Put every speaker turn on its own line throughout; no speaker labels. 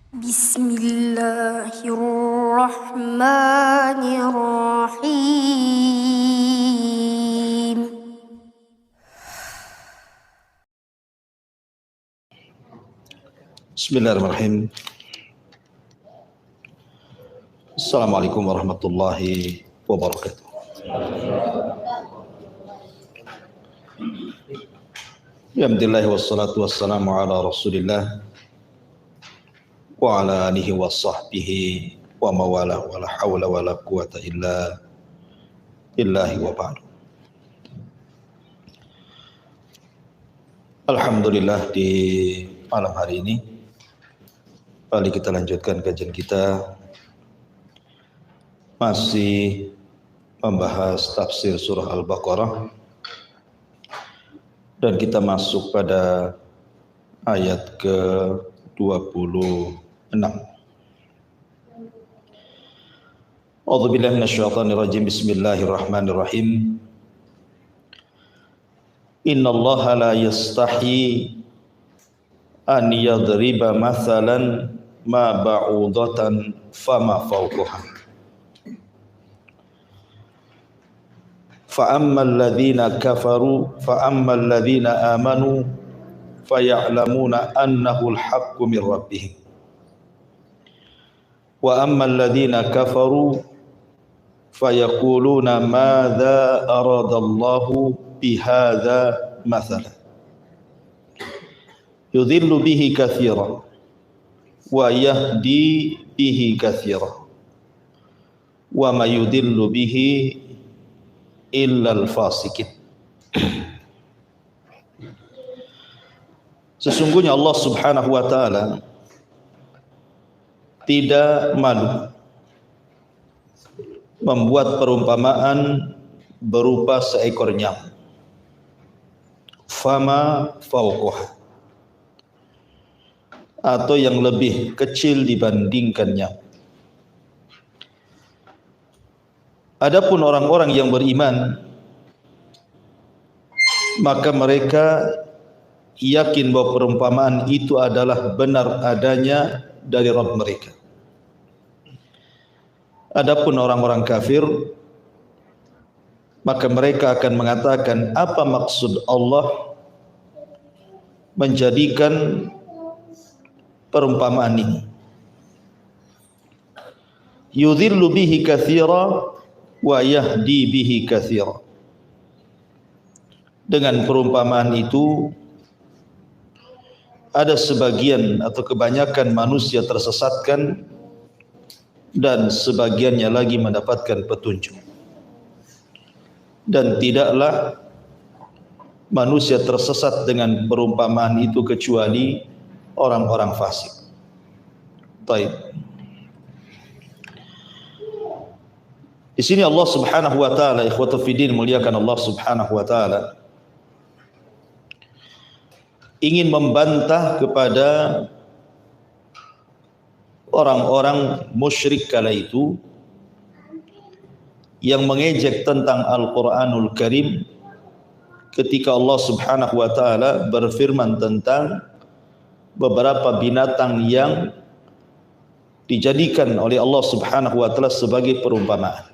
Bismillahirrahmanirrahim.
Bismillahirrahmanirrahim. Assalamualaikum warahmatullahi wabarakatuh. Alhamdulillah wassalatu wassalamu ala Rasulillah wa ala alihi wa sahbihi wa mawalah wa la hawla wa la quwata illa billahi wa ba'du. Alhamdulillah, di malam hari ini kembali kita lanjutkan kajian kita, masih membahas tafsir surah Al-Baqarah, dan kita masuk pada ayat ke-26. A'udzubillahi minasyaitonirrajim. Bismillahirrahmanirrahim. Innallaha la yastahi an yadriba mathalan ma ba'udatan fama fawqaha. Fa'amma alladhina kafaru fa'amma alladhina amanu faya'lamuna annahu al-haqqu min rabbihim. Wa amma alladhina kafaru fayaquluna madza aradallahu bihadza mathalan yudhillu bihi katsiran wa yahdi bihi katsiran wa ma yudhillu bihi illa al-fasiqin. Sesungguhnya Allah Subhanahu wa taala tidak malu membuat perumpamaan berupa seekor nyamuk, fama fauqah, atau yang lebih kecil dibandingkan nyamuk. Adapun orang-orang yang beriman, maka mereka yakin bahwa perumpamaan itu adalah benar adanya dari Rabb mereka. Adapun orang-orang kafir, maka mereka akan mengatakan, apa maksud Allah menjadikan perumpamaan ini? Yudhillu bihi katsira wa yahdi bihi katsira. Dengan perumpamaan itu ada sebagian atau kebanyakan manusia tersesatkan dan sebagiannya lagi mendapatkan petunjuk. Dan tidaklah manusia tersesat dengan perumpamaan itu kecuali orang-orang fasik. Baik. Di sini Allah Subhanahu wa taala, ikhwatul fiddin, muliakan Allah Subhanahu wa taala, ingin membantah kepada orang-orang musyrik kala itu yang mengejek tentang Al-Qur'anul Karim ketika Allah Subhanahu wa taala berfirman tentang beberapa binatang yang dijadikan oleh Allah Subhanahu wa taala sebagai perumpamaan.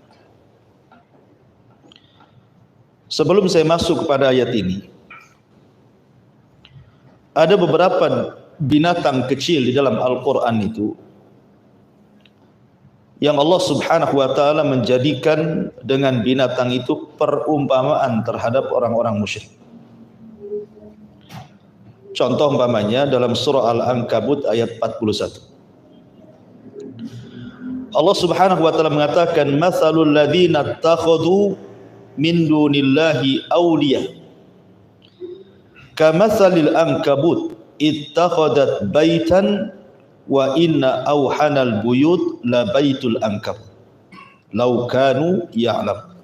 Sebelum saya masuk kepada ayat ini, ada beberapa binatang kecil di dalam Al-Quran itu yang Allah Subhanahu wa taala menjadikan dengan binatang itu perumpamaan terhadap orang-orang musyrik. Contoh umpamanya dalam surah Al-Ankabut ayat 41. Allah Subhanahu wa taala mengatakan, matsalul ladzina ittakhadhu min dunillahi awliya kamatsalil ankabut ittakhadat baitan wa inna awhanal buyut la baitul ankabut law kanu ya'lam.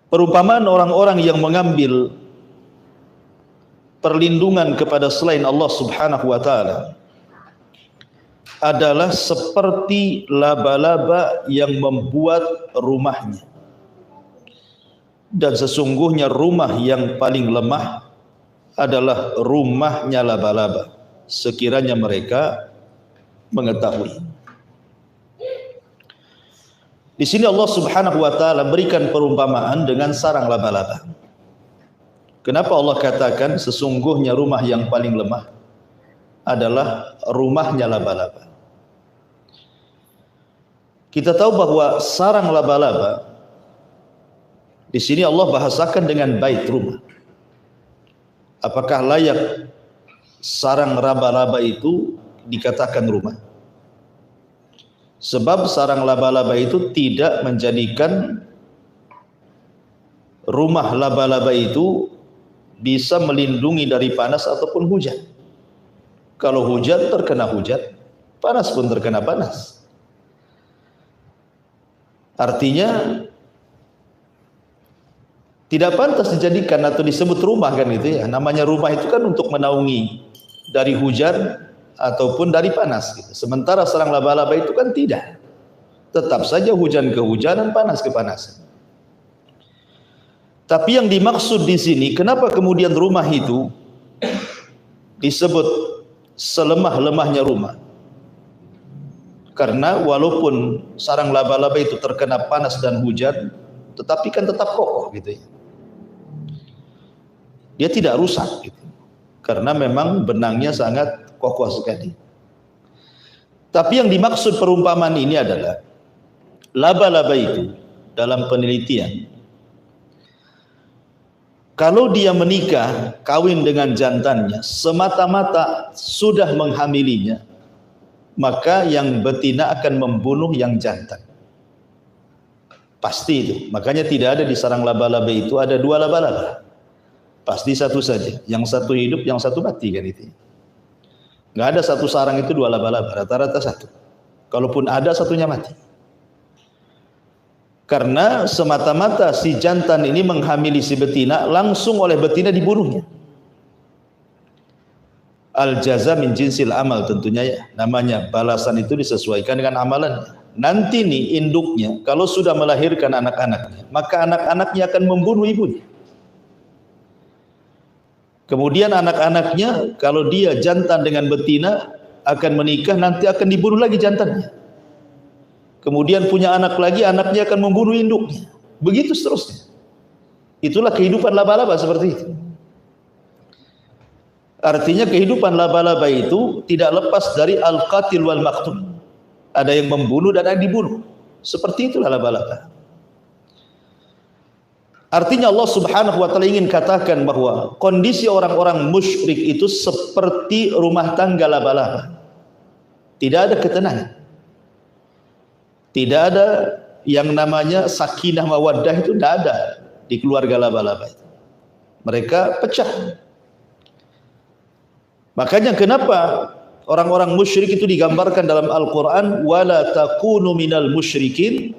Perumpamaan orang-orang yang mengambil perlindungan kepada selain Allah Subhanahu wa taala adalah seperti laba-laba yang membuat rumahnya. Dan sesungguhnya rumah yang paling lemah adalah rumahnya laba-laba. sekiranya mereka mengetahui. Di sini Allah Subhanahu wa taala berikan perumpamaan dengan sarang laba-laba. Kenapa Allah katakan sesungguhnya rumah yang paling lemah adalah rumahnya laba-laba? Kita tahu bahwa sarang laba-laba di sini Allah bahasakan dengan bait, rumah. Apakah layak sarang laba-laba itu dikatakan rumah? Sebab sarang laba-laba itu tidak menjadikan rumah laba-laba itu bisa melindungi dari panas ataupun hujan. Kalau hujan terkena hujan, panas pun terkena panas. Artinya tidak pantas dijadikan atau disebut rumah kan itu ya. Namanya rumah itu kan untuk menaungi dari hujan ataupun dari panas gitu. Sementara sarang laba-laba itu kan tidak. Tetap saja hujan kehujanan, panas kepanasan. Tapi yang dimaksud di sini, kenapa kemudian rumah itu disebut selemah-lemahnya rumah? Karena walaupun sarang laba-laba itu terkena panas dan hujan, tetapi kan tetap kokoh gitu ya. Dia tidak rusak gitu. Karena memang benangnya sangat kokoh sekali. Tapi yang dimaksud perumpamaan ini adalah laba-laba itu dalam penelitian, kalau dia menikah, kawin dengan jantannya, semata-mata sudah menghamilinya, maka yang betina akan membunuh yang jantan. Pasti itu. Makanya tidak ada di sarang laba-laba itu ada dua laba-laba. Pasti satu saja. Yang satu hidup, yang satu mati kan itu. Nggak ada satu sarang itu dua laba-laba. Rata-rata satu. Kalaupun ada, satunya mati. Karena semata-mata si jantan ini menghamili si betina, langsung oleh betina dibunuhnya. Al-jaza min jinsil amal tentunya ya. Namanya balasan itu disesuaikan dengan amalannya. Nanti nih induknya kalau sudah melahirkan anak-anaknya, maka anak-anaknya akan membunuh ibunya. Kemudian anak-anaknya kalau dia jantan dengan betina akan menikah, nanti akan dibunuh lagi jantannya. Kemudian punya anak lagi, anaknya akan membunuh induknya. Begitu seterusnya. Itulah kehidupan laba-laba seperti itu. Artinya kehidupan laba-laba itu tidak lepas dari al-qatil wal maqtul. Ada yang membunuh dan ada yang dibunuh. Seperti itulah laba-laba. Artinya Allah Subhanahu wa taala ingin katakan bahwa kondisi orang-orang musyrik itu seperti rumah tangga laba-laba. Tidak ada ketenangan. Tidak ada yang namanya sakinah mawaddah, itu tidak ada di keluarga laba-laba itu. Mereka pecah. Makanya kenapa orang-orang musyrik itu digambarkan dalam Al-Quran, wala takunu minal musyrikin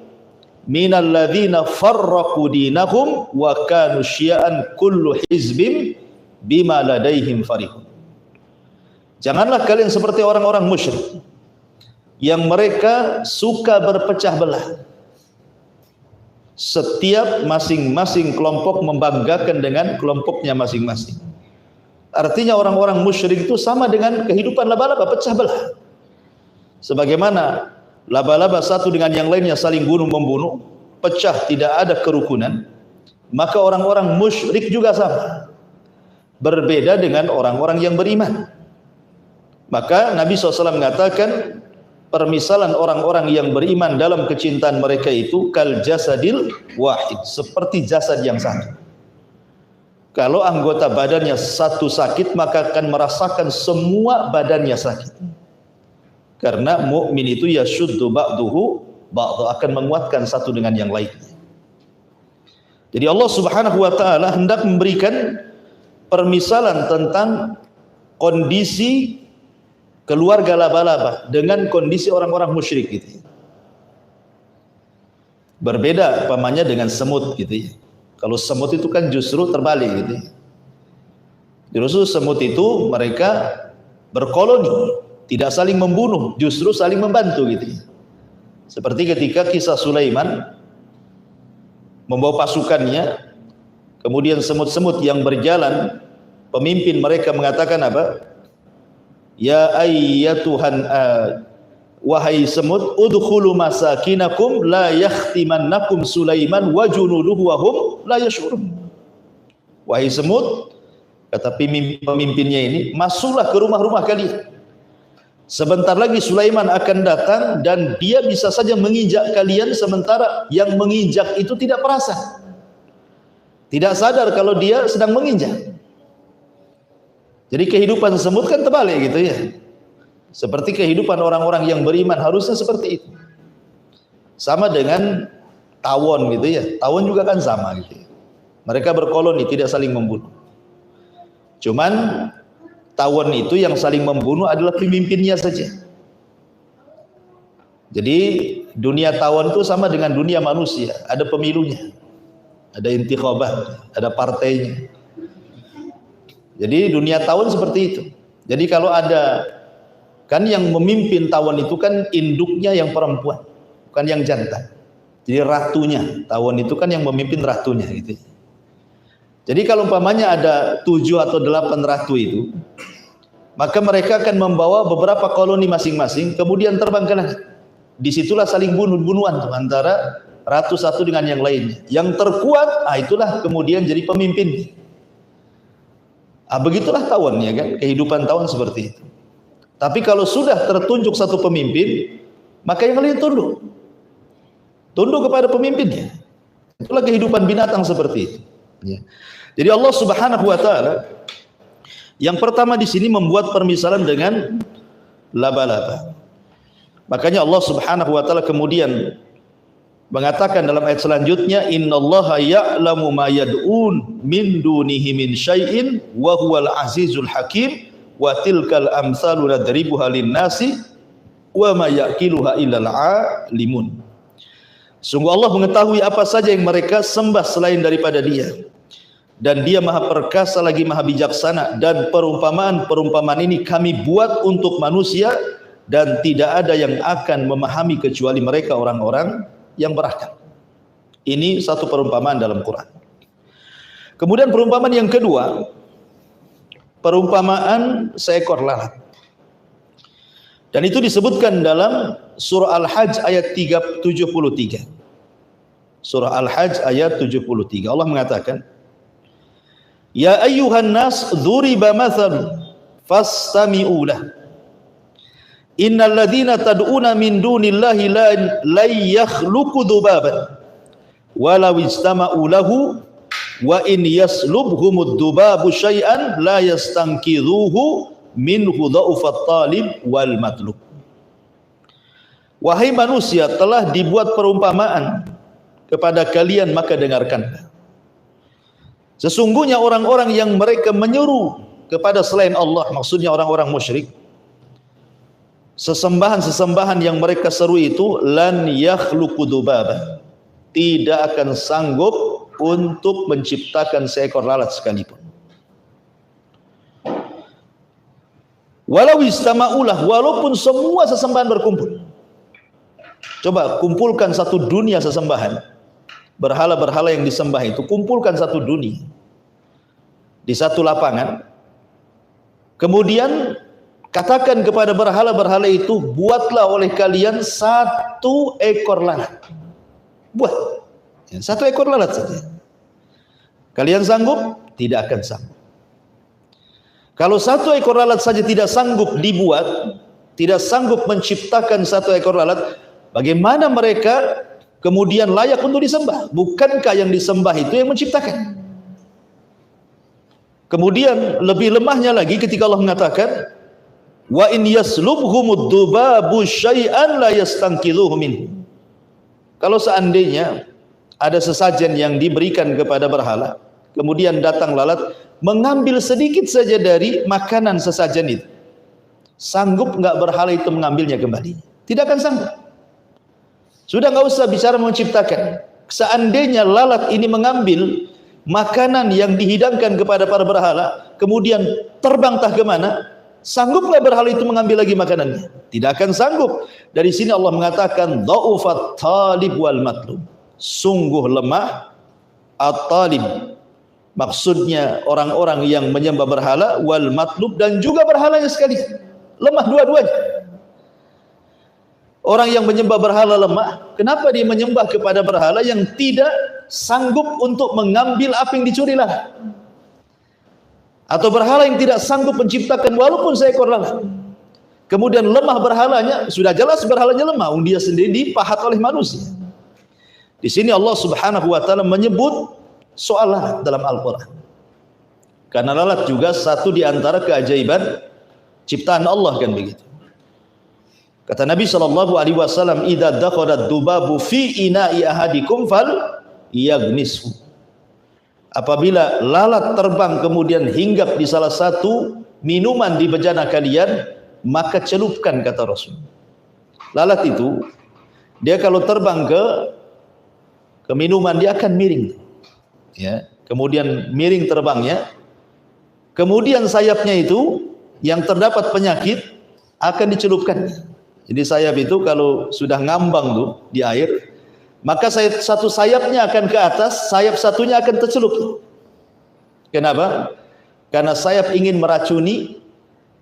minal ladzina farraqu dinahum wa kanu syi'an kullu hizbim bima ladaihim farihun. Janganlah kalian seperti orang-orang musyrik yang mereka suka berpecah belah. Setiap masing-masing kelompok membanggakan dengan kelompoknya masing-masing. Artinya orang-orang musyrik itu sama dengan kehidupan laba-laba, pecah belah. Sebagaimana laba-laba satu dengan yang lainnya saling bunuh-membunuh, pecah, tidak ada kerukunan, maka orang-orang musyrik juga sama. Berbeda dengan orang-orang yang beriman. Maka Nabi SAW mengatakan, permisalan orang-orang yang beriman dalam kecintaan mereka itu kal jasadil wahid, seperti jasad yang satu. Kalau anggota badannya satu sakit, maka akan merasakan semua badannya sakit. Karena mukmin itu yashuddu ba'duhu ba'du, akan menguatkan satu dengan yang lainnya. Jadi Allah Subhanahu wa taala hendak memberikan permisalan tentang kondisi keluarga laba-laba dengan kondisi orang-orang musyrik gitu. Berbeda pamannya dengan semut gitu ya. Kalau semut itu kan justru terbalik gitu. Justru semut itu mereka berkoloni, tidak saling membunuh, justru saling membantu gitu. Seperti ketika kisah Sulaiman membawa pasukannya, kemudian semut-semut yang berjalan, pemimpin mereka mengatakan apa? Ya ayyatuhan wahai semut, udkhulu masakinakum la yakhtimannakum Sulaiman wa junuduhu wa hum la yash'urun. Wahai semut, kata pemimpinnya ini, masuklah ke rumah-rumah kalian. Sebentar lagi Sulaiman akan datang dan dia bisa saja menginjak kalian, sementara yang menginjak itu tidak perasan, tidak sadar kalau dia sedang menginjak. Jadi kehidupan semut kan terbalik gitu ya. Seperti kehidupan orang-orang yang beriman harusnya seperti itu. Sama dengan tawon gitu ya. Tawon juga kan sama gitu ya. Mereka berkoloni, tidak saling membunuh. Cuman tawon itu yang saling membunuh adalah pemimpinnya saja. Jadi dunia tawon itu sama dengan dunia manusia. Ada pemilunya, ada intikhabah, ada partainya. Jadi dunia tawon seperti itu. Jadi kalau ada, kan yang memimpin tawon itu kan induknya yang perempuan, bukan yang jantan. Jadi ratunya, tawon itu kan yang memimpin ratunya gitu. Jadi kalau umpamanya ada 7 atau 8 ratu itu, maka mereka akan membawa beberapa koloni masing-masing, kemudian terbang ke langit. Disitulah saling bunuh-bunuhan antara ratu satu dengan yang lainnya. Yang terkuat, itulah kemudian jadi pemimpin. Begitulah tawon ya kan, kehidupan tawon seperti itu. Tapi kalau sudah tertunjuk satu pemimpin, maka yang lain tunduk. Tunduk kepada pemimpinnya. Itulah kehidupan binatang seperti itu. Ya. Jadi Allah Subhanahu wa taala yang pertama di sini membuat permisalan dengan laba-laba. Makanya Allah Subhanahu wa taala kemudian mengatakan dalam ayat selanjutnya, innallaha ya'lamu ma yad'un min dunihi min syai'in wa huwal azizul hakim wa tilkal amsalu nadribuha lin-nasi wa ma yaqiluha illal alimun. Sungguh Allah mengetahui apa saja yang mereka sembah selain daripada Dia, dan Dia maha perkasa lagi maha bijaksana, dan perumpamaan ini kami buat untuk manusia, dan tidak ada yang akan memahami kecuali mereka orang-orang yang berakal. Ini satu perumpamaan dalam Quran. Kemudian perumpamaan yang kedua, perumpamaan seekor lalat. Dan itu disebutkan dalam surah Al-Hajj ayat 73. Surah Al-Hajj ayat 73. Allah mengatakan, ya ayyuhan nas dhuriba mathalun fastami'u lah. Innal ladzina tad'una min dunillahi la yakhluqu dhubaban walau istama'u lahu wa in yaslubhumud dhubabu syai'an la yastanqidhuhu minhu dha'ufat talib wal matlub. Wahai manusia, telah dibuat perumpamaan kepada kalian, maka dengarkanlah. Sesungguhnya orang-orang yang mereka menyeru kepada selain Allah, maksudnya orang-orang musyrik, sesembahan-sesembahan yang mereka seru itu lan yakhluqu dzubaba, tidak akan sanggup untuk menciptakan seekor lalat sekalipun. Walau istama'ulah, walaupun semua sesembahan berkumpul. Coba kumpulkan satu dunia sesembahan, berhala-berhala yang disembah itu, kumpulkan satu dunia di satu lapangan, kemudian katakan kepada berhala-berhala itu, buatlah oleh kalian satu ekor lalat. Buat ya, satu ekor lalat saja. Kalian sanggup? Tidak akan sanggup. Kalau satu ekor lalat saja tidak sanggup dibuat, tidak sanggup menciptakan satu ekor lalat, bagaimana mereka kemudian layak untuk disembah? Bukankah yang disembah itu yang menciptakan? Kemudian lebih lemahnya lagi ketika Allah mengatakan, wa in yaslubhumud dhubabu syai'an la yastanqidhuhu minhu. Kalau seandainya ada sesajen yang diberikan kepada berhala, kemudian datang lalat mengambil sedikit saja dari makanan sesajen itu, sanggup enggak berhala itu mengambilnya kembali? Tidak akan sanggup. Sudah enggak usah bicara menciptakan. Seandainya lalat ini mengambil makanan yang dihidangkan kepada para berhala, kemudian terbang entah ke mana, sanggup enggak berhala itu mengambil lagi makanannya? Tidak akan sanggup. Dari sini Allah mengatakan dha'ufat talib wal matlub. Sungguh lemah at-talib, maksudnya orang-orang yang menyembah berhala, wal matlub, dan juga berhalanya sekali. lemah dua-duanya. Orang yang menyembah berhala lemah, kenapa dia menyembah kepada berhala yang tidak sanggup untuk mengambil apa yang dicuri lalat? Atau berhala yang tidak sanggup menciptakan walaupun seekor lalat. Kemudian lemah berhalanya, sudah jelas berhalanya lemah, dia sendiri dipahat oleh manusia. Di sini Allah Subhanahu wa taala menyebut soal lalat dalam Al-Qur'an. Karena lalat juga satu di antara keajaiban ciptaan Allah, kan begitu. Kata Nabi sallallahu alaihi wasallam, "Idza dakhala dubabu fi ina'i ahadikum fal yaghnishu." Apabila lalat terbang kemudian hinggap di salah satu minuman di bejana kalian, maka celupkan, kata Rasul. Lalat itu dia kalau terbang ke minuman dia akan miring. Ya, kemudian miring terbangnya. Kemudian sayapnya itu yang terdapat penyakit akan dicelupkan. Jadi sayap itu kalau sudah ngambang tuh di air, maka satu sayapnya akan ke atas, sayap satunya akan tercelup. Kenapa? Karena sayap ingin meracuni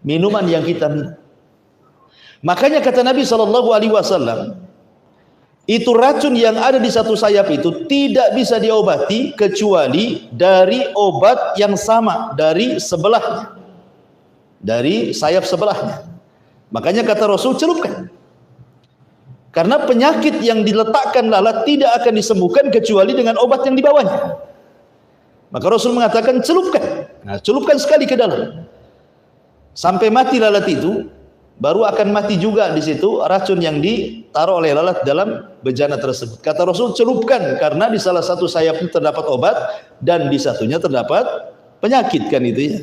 minuman yang kita minum. Makanya kata Nabi SAW, itu racun yang ada di satu sayap itu tidak bisa diobati kecuali dari obat yang sama dari sebelahnya, dari sayap sebelahnya. Makanya kata Rasul, celupkan. Karena penyakit yang diletakkan lalat tidak akan disembuhkan kecuali dengan obat yang dibawanya. Maka Rasul mengatakan celupkan. Nah, celupkan sekali ke dalam. Sampai mati lalat itu, baru akan mati juga di situ racun yang ditaruh oleh lalat dalam bejana tersebut. Kata Rasul, celupkan, karena di salah satu sayap itu terdapat obat dan di satunya terdapat penyakit, kan itu ya.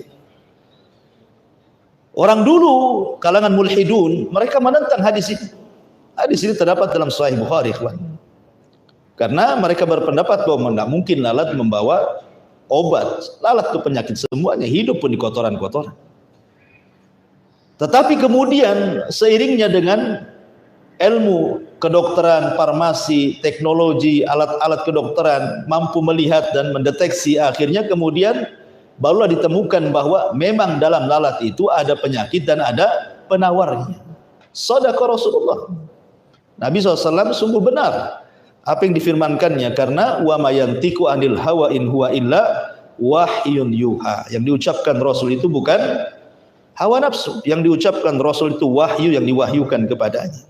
Orang dulu, kalangan mulhidun, mereka menentang hadis ini. Hadis ini terdapat dalam Sahih Bukhari, ikhwan. Karena mereka berpendapat bahwa tidak mungkin lalat membawa obat. Lalat itu penyakit semuanya, hidup pun di kotoran-kotoran. Tetapi kemudian seiringnya dengan ilmu kedokteran, farmasi, teknologi, alat-alat kedokteran mampu melihat dan mendeteksi, akhirnya kemudian barulah ditemukan bahwa memang dalam lalat itu ada penyakit dan ada penawarnya. Shadaqa Rasulullah. Nabi SAW sungguh benar apa yang difirmankannya, karena wa ma yantiqu anil hawa in huwa illa wahyun yuha. Yang diucapkan Rasul itu bukan hawa nafsu, yang diucapkan Rasul itu wahyu yang diwahyukan kepadanya.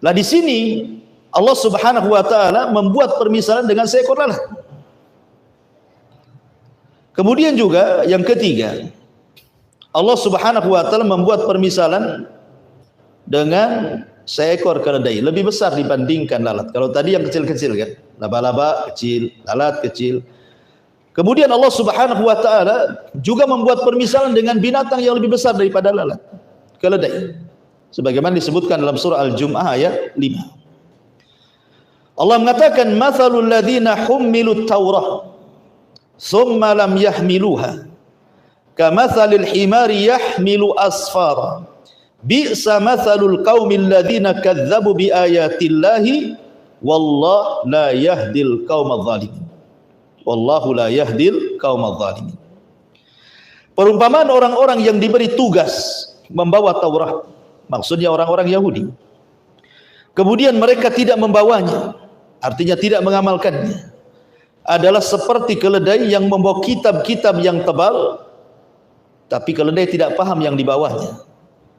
Lah di sini Allah Subhanahu wa taala membuat permisalan dengan seekor lalat. Kemudian juga yang ketiga, Allah Subhanahu wa taala membuat permisalan dengan seekor keledai, lebih besar dibandingkan lalat. Kalau tadi yang kecil-kecil kan, laba-laba kecil, lalat kecil. Kemudian Allah Subhanahu wa taala juga membuat permisalan dengan binatang yang lebih besar daripada lalat, keledai. Sebagaimana disebutkan dalam surah Al-Jum'ah ayat 5. Allah mengatakan, "Matsalul ladzina hummilut Taurah thumma lam yahmiluha kamatsalil himari yahmilu asfara bi'sa matsalul qaumil ladzina kadzdzabu biayatillahi wallahu la yahdil qaumadz zalimin." Wallahu la yahdil qaumadz zalimin. Perumpamaan orang-orang yang diberi tugas membawa Taurat, maksudnya orang-orang Yahudi, kemudian mereka tidak membawanya, artinya tidak mengamalkannya, adalah seperti keledai yang membawa kitab-kitab yang tebal, tapi keledai tidak paham yang dibawanya.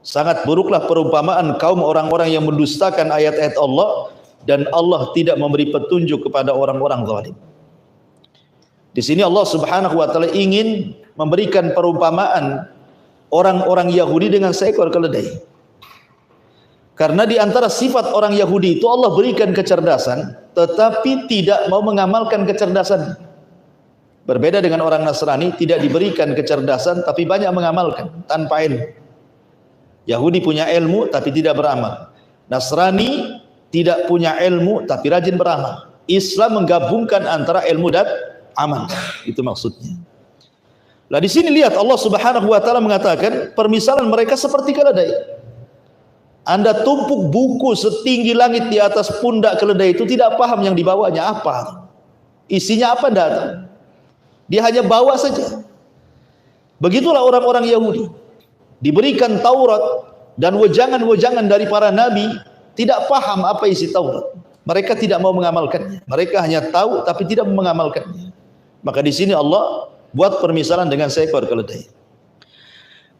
Sangat buruklah perumpamaan kaum orang-orang yang mendustakan ayat-ayat Allah, dan Allah tidak memberi petunjuk kepada orang-orang zalim. Di sini Allah Subhanahu wa taala ingin memberikan perumpamaan orang-orang Yahudi dengan seekor keledai. Karena di antara sifat orang Yahudi itu Allah berikan kecerdasan, tetapi tidak mau mengamalkan kecerdasan. Berbeda dengan orang Nasrani, tidak diberikan kecerdasan tapi banyak mengamalkan tanpa ilmu. Yahudi punya ilmu tapi tidak beramal. Nasrani tidak punya ilmu tapi rajin beramal. Islam menggabungkan antara ilmu dan amal. Itu maksudnya. Lah di sini lihat Allah Subhanahu wa taala mengatakan permisalan mereka seperti keledai. Anda tumpuk buku setinggi langit di atas pundak keledai itu, tidak paham yang dibawanya apa, isinya apa, tidak tahu. Dia hanya bawa saja. Begitulah orang-orang Yahudi. diberikan Taurat dan wejangan-wejangan dari para nabi, tidak paham apa isi Taurat. Mereka tidak mau mengamalkannya. Mereka hanya tahu tapi tidak mengamalkannya. Maka di sini Allah buat permisalan dengan seekor keledai.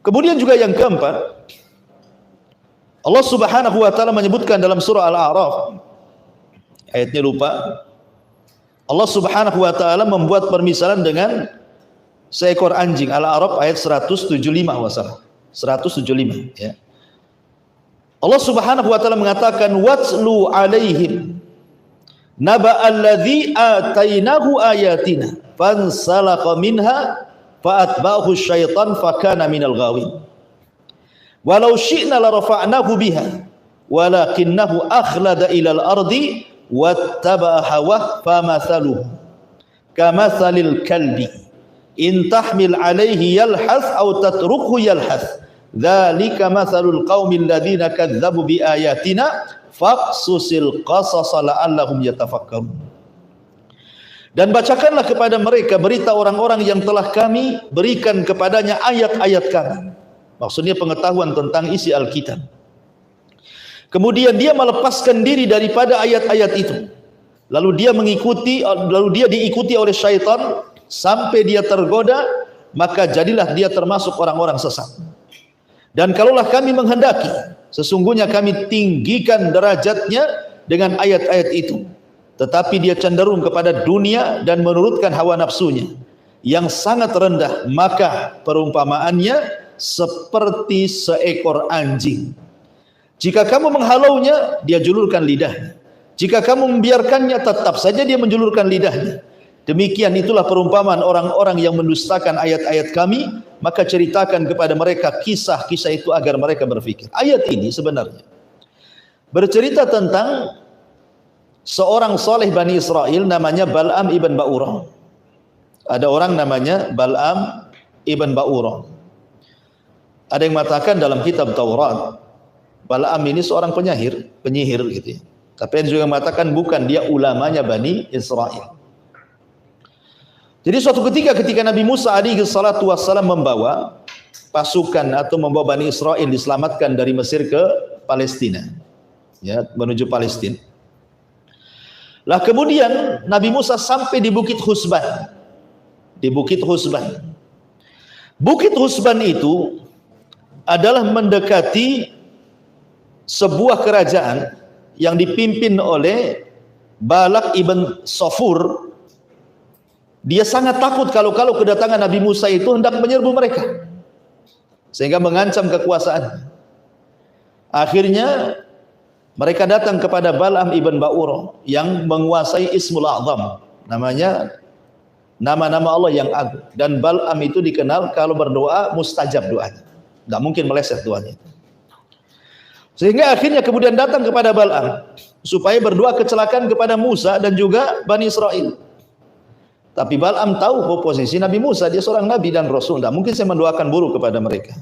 Kemudian juga yang keempat, Allah Subhanahu wa taala menyebutkan dalam surah Al-A'raf, ayatnya lupa. Allah Subhanahu wa taala membuat permisalan dengan seekor anjing. Al-A'raf ayat 175 wasallam. 175 ya. Allah Subhanahu wa taala mengatakan watlu alaihim naba'al ladzi atainahu ayatina fansalakha minha fa'atba'ahu syaitan fakana minal ghawin walau syi'na la rafa'nahu biha walakinnahu akhlada ilal ardi wattaba'a hawah famathaluhu kamathalil kalbi in tahmil alaihi yalhath aw tatrukhu yalhath dzalika mathalul qaumil ladzina kadzdzabu biayatina faqsusil qasasa la'allahum yatafakkarun. Dan bacakanlah kepada mereka berita orang-orang yang telah kami berikan kepadanya ayat-ayat kami. Maksudnya pengetahuan tentang isi Alkitab. Kemudian dia melepaskan diri daripada ayat-ayat itu. Lalu dia diikuti oleh syaitan sampai dia tergoda, maka jadilah dia termasuk orang-orang sesat. Dan kalaulah kami menghendaki, sesungguhnya kami tinggikan derajatnya dengan ayat-ayat itu. Tetapi dia cenderung kepada dunia dan menurutkan hawa nafsunya yang sangat rendah, maka perumpamaannya seperti seekor anjing. Jika kamu menghalaunya, dia julurkan lidahnya. Jika kamu membiarkannya, tetap saja dia menjulurkan lidahnya. Demikian itulah perumpamaan orang-orang yang mendustakan ayat-ayat kami, maka ceritakan kepada mereka kisah-kisah itu agar mereka berfikir. Ayat ini sebenarnya bercerita tentang seorang soleh Bani Israel namanya Bal'am ibn Ba'urah. Ada orang namanya Bal'am ibn Ba'urah. Ada yang mengatakan dalam kitab Taurat, Bal'am ini seorang penyihir gitu ya. Tapi ada juga yang mengatakan bukan, dia ulamanya Bani Israel. Jadi suatu ketika Nabi Musa alaihi salatu wassalam membawa pasukan atau membawa Bani Israel diselamatkan dari Mesir ke Palestina, ya, menuju Palestina. Lah kemudian Nabi Musa sampai di Bukit Husban. Di Bukit Husban. Bukit Husban itu adalah mendekati sebuah kerajaan yang dipimpin oleh Balak ibn Sofur. Dia sangat takut kalau kedatangan Nabi Musa itu hendak menyerbu mereka, sehingga mengancam kekuasaan. Akhirnya mereka datang kepada Bal'am ibn Ba'urah yang menguasai Ismul A'zam, namanya nama-nama Allah yang agung. Dan Bal'am itu dikenal kalau berdoa mustajab doanya, tidak mungkin meleset doanya. Sehingga akhirnya kemudian datang kepada Bal'am supaya berdoa kecelakaan kepada Musa dan juga Bani Israel. Tapi Bal'am tahu posisi Nabi Musa, dia seorang Nabi dan Rasul, tidak mungkin saya mendoakan buruk kepada mereka.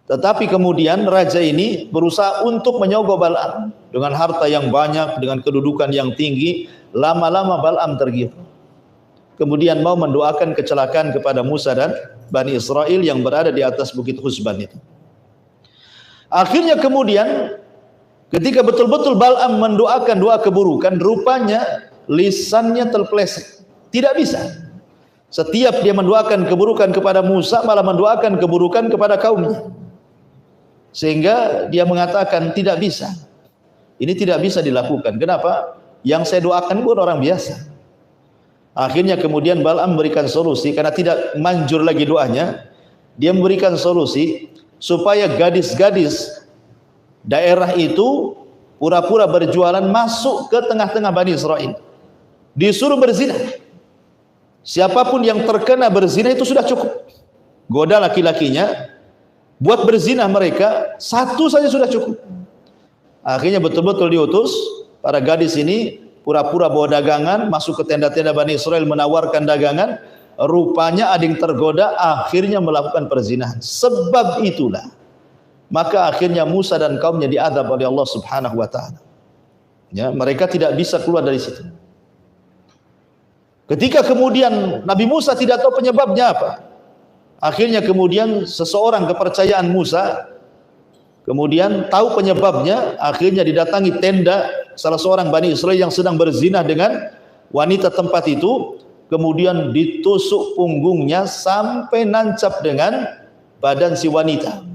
Tetapi kemudian raja ini berusaha untuk menyogok Bal'am dengan harta yang banyak, dengan kedudukan yang tinggi. Lama-lama Bal'am tergiur, kemudian mau mendoakan kecelakaan kepada Musa dan Bani Israel yang berada di atas Bukit Husban itu. Akhirnya kemudian ketika betul-betul Bal'am mendoakan doa keburukan, rupanya lisannya terpeleset. Tidak bisa. Setiap dia mendoakan keburukan kepada Musa, malah mendoakan keburukan kepada kaumnya. Sehingga dia mengatakan tidak bisa. Ini tidak bisa dilakukan. Kenapa? Yang saya doakan bukan orang biasa. Akhirnya kemudian Bal'am memberikan solusi, karena tidak manjur lagi doanya. Dia memberikan solusi supaya gadis-gadis daerah itu pura-pura berjualan masuk ke tengah-tengah Bani Israel. Disuruh berzina. Siapapun yang terkena berzina itu sudah cukup. Goda laki-lakinya, buat berzina mereka, satu saja sudah cukup. Akhirnya betul-betul diutus para gadis ini pura-pura bawa dagangan, masuk ke tenda-tenda Bani Israel menawarkan dagangan. Rupanya ada yang tergoda, akhirnya melakukan perzinahan. Sebab itulah maka akhirnya Musa dan kaumnya diazab oleh Allah Subhanahu wa taala. Ya, mereka tidak bisa keluar dari situ. Ketika kemudian Nabi Musa tidak tahu penyebabnya apa, Akhirnya kemudian seseorang kepercayaan Musa, kemudian tahu penyebabnya, akhirnya didatangi tenda salah seorang Bani Israel yang sedang berzina dengan wanita tempat itu, kemudian ditusuk punggungnya sampai nancap dengan badan si wanita.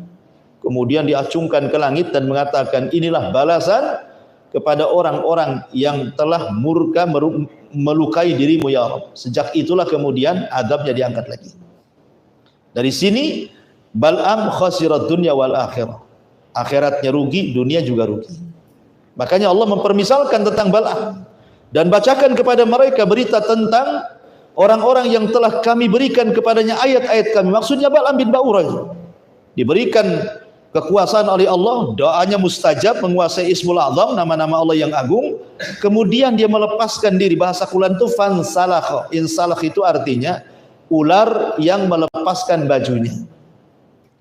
Kemudian diacungkan ke langit dan mengatakan, inilah balasan kepada orang-orang yang telah murka melukai dirimu ya Allah. Sejak itulah kemudian azabnya diangkat lagi. Dari sini Bal'am khasirat dunya wal akhirah. Akhiratnya rugi, dunia juga rugi. Makanya Allah mempermisalkan tentang Bal'am dan bacakan kepada mereka berita tentang orang-orang yang telah kami berikan kepadanya ayat-ayat kami. Maksudnya Bal'am bin Ba'urah diberikan kekuasaan oleh Allah, doanya mustajab, menguasai Ismul Azam, nama-nama Allah yang agung. Kemudian dia melepaskan diri. Bahasa Quran itu fansalakh. Insalakh itu artinya ular yang melepaskan bajunya.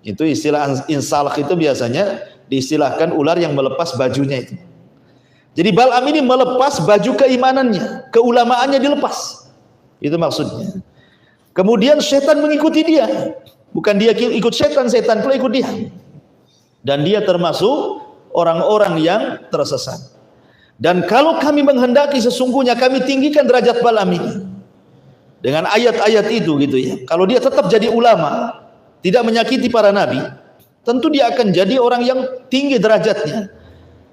Itu istilah insalakh itu biasanya diistilahkan ular yang melepas bajunya itu. Jadi Bal'am ini melepas baju keimanannya, keulamaannya dilepas. Itu maksudnya. Kemudian setan mengikuti dia. Bukan dia ikut setan, setan pula ikut dia. Dan dia termasuk orang-orang yang tersesat. Dan kalau kami menghendaki, sesungguhnya kami tinggikan derajat Bal'am ini dengan ayat-ayat itu gitu ya. Kalau dia tetap jadi ulama, tidak menyakiti para nabi, tentu dia akan jadi orang yang tinggi derajatnya.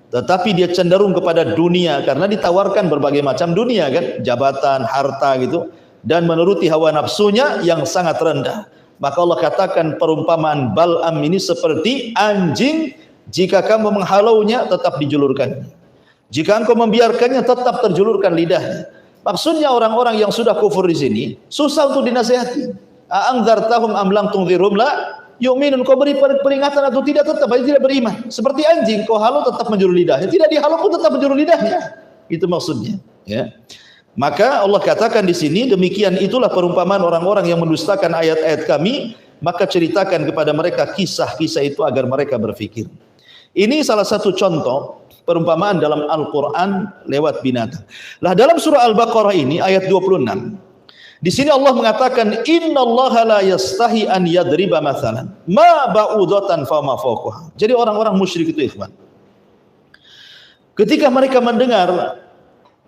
Tetapi dia cenderung kepada dunia karena ditawarkan berbagai macam dunia kan, jabatan, harta gitu, dan menuruti hawa nafsunya yang sangat rendah. Maka Allah katakan perumpamaan Bal'am ini seperti anjing, jika kamu menghalaunya tetap dijulurkan. Jika engkau membiarkannya tetap terjulurkan lidahnya. Maksudnya orang-orang yang sudah kufur di sini susah untuk dinasihati. A'anzartahum am lam tunzirhum la yu'minun. Kau beri peringatan atau tidak, tetap aja tidak beriman. Seperti anjing, kau halau tetap menjulur lidahnya, tidak dihalau pun tetap menjulur lidahnya. Itu maksudnya, ya. Maka Allah katakan di sini, demikian itulah perumpamaan orang-orang yang mendustakan ayat-ayat kami, maka ceritakan kepada mereka kisah-kisah itu agar mereka berfikir. Ini salah satu contoh perumpamaan dalam Al-Quran lewat binatang. Lah dalam surah Al-Baqarah ini ayat 26, di sini Allah mengatakan innallaha la yastahi an yadriba mathalan ma ba'udatan fama fawqaha. Jadi orang-orang musyrik itu ikhwan, ketika mereka mendengar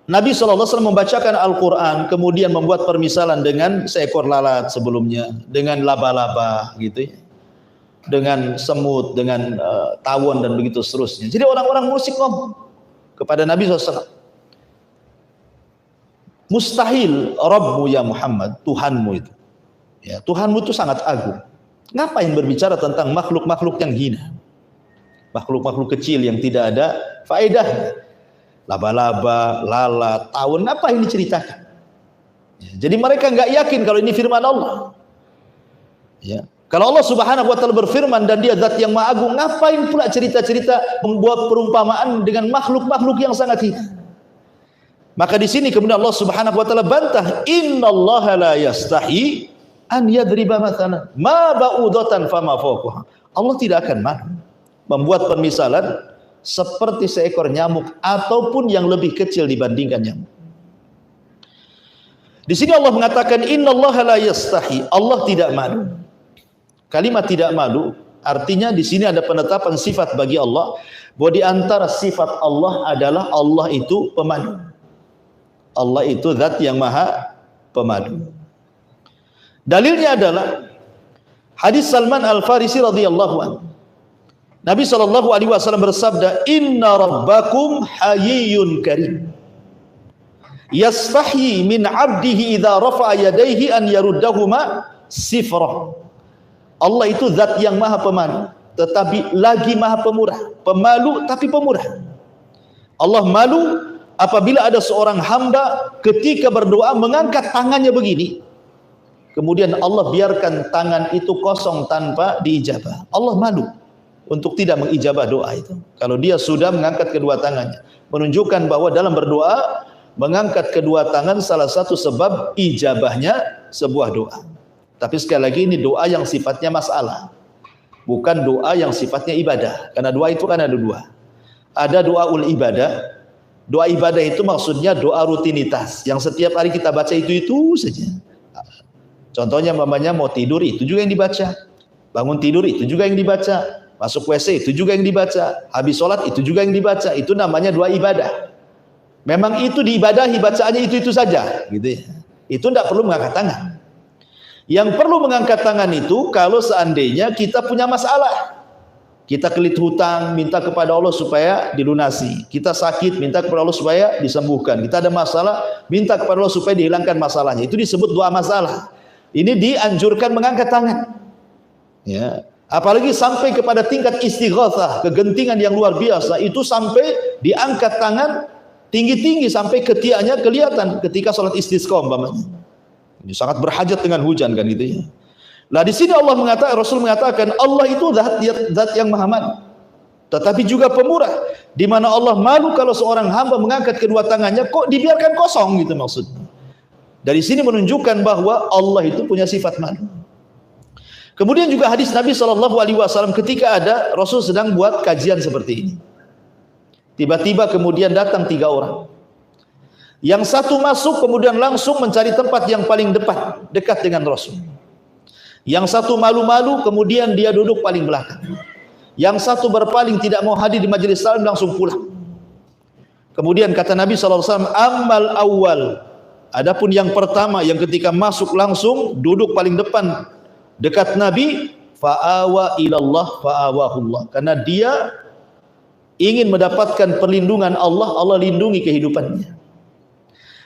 Nabi SAW membacakan Al-Quran, kemudian membuat permisalan dengan seekor lalat sebelumnya, dengan laba-laba gitu ya, dengan semut, dengan tawon dan begitu seterusnya. Jadi orang-orang musyrik ngomong kepada Nabi SAW, mustahil Rabbu ya Muhammad, Tuhanmu itu, ya, Tuhanmu itu sangat agung. Ngapain berbicara tentang makhluk-makhluk yang hina, makhluk-makhluk kecil yang tidak ada faedahnya, laba-laba, lalat, tawon, ngapain diceritakan? Ya, jadi mereka nggak yakin kalau ini firman Allah. Ya. Kalau Allah Subhanahu wa taala berfirman dan dia zat yang maha agung, ngapain pula cerita-cerita membuat perumpamaan dengan makhluk-makhluk yang sangat hina? Maka di sini kemudian Allah Subhanahu wa taala bantah, innallaha la yastahi an yadriba mathalan ma ba'udatan fama fawqaha. Allah tidak akan malu membuat permisalan seperti seekor nyamuk ataupun yang lebih kecil dibandingkan nyamuk. Di sini Allah mengatakan innallaha la yastahi, Allah tidak malu. Kalimat tidak malu artinya di sini ada penetapan sifat bagi Allah, bahwa di antara sifat Allah adalah Allah itu pemalu. Allah itu zat yang maha pemadu. Dalilnya adalah hadis Salman Al-Farisi radhiyallahu anhu. Nabi SAW bersabda, inna rabbakum hayyun karim yastahi min abdihi idza rafa'a yadayhi an yaruddahuma sifrah. Allah itu zat yang maha pemalu, tetapi lagi maha pemurah. Pemalu tapi pemurah. Allah malu apabila ada seorang hamba ketika berdoa mengangkat tangannya begini, kemudian Allah biarkan tangan itu kosong tanpa diijabah. Allah malu untuk tidak mengijabah doa itu. Kalau dia sudah mengangkat kedua tangannya, menunjukkan bahwa dalam berdoa mengangkat kedua tangan salah satu sebab ijabahnya sebuah doa. Tapi sekali lagi ini doa yang sifatnya masalah, bukan doa yang sifatnya ibadah. Karena doa itu kan ada dua. Ada doaul ibadah. Doa ibadah itu maksudnya doa rutinitas yang setiap hari kita baca itu saja. Contohnya mamanya mau tidur, itu juga yang dibaca. Bangun tidur, itu juga yang dibaca. Masuk WC, itu juga yang dibaca. Habis sholat, itu juga yang dibaca. Itu namanya doa ibadah. Memang itu diibadahi, bacaannya itu saja, gitu ya. Itu tidak perlu mengangkat tangan. Yang perlu mengangkat tangan itu kalau seandainya kita punya masalah. Kita kelit hutang, minta kepada Allah supaya dilunasi. Kita sakit, minta kepada Allah supaya disembuhkan. Kita ada masalah, minta kepada Allah supaya dihilangkan masalahnya. Itu disebut doa masalah. Ini dianjurkan mengangkat tangan. Ya, apalagi sampai kepada tingkat istighatsah, kegentingan yang luar biasa. Itu sampai diangkat tangan tinggi-tinggi sampai ketiaknya kelihatan ketika salat istisqa umpamanya. Ini sangat berhajat dengan hujan kan gitu ya. Nah di sini Allah mengatakan, Rasul mengatakan Allah itu zat yang maha malu, tetapi juga pemurah. Di mana Allah malu kalau seorang hamba mengangkat kedua tangannya kok dibiarkan kosong gitu maksudnya. Dari sini menunjukkan bahwa Allah itu punya sifat malu. Kemudian juga hadis Nabi SAW ketika ada Rasul sedang buat kajian seperti ini. Tiba-tiba kemudian datang 3 orang. Yang satu masuk kemudian langsung mencari tempat yang paling dekat dengan Rasul. Yang satu malu-malu kemudian dia duduk paling belakang. Yang satu berpaling tidak mau hadir di majelis salam langsung pulang. Kemudian kata Nabi SAW, amal awal. Adapun yang pertama yang ketika masuk langsung duduk paling depan dekat Nabi, fa'awa ilallah fa'awahullah. Karena dia ingin mendapatkan perlindungan Allah, Allah lindungi kehidupannya.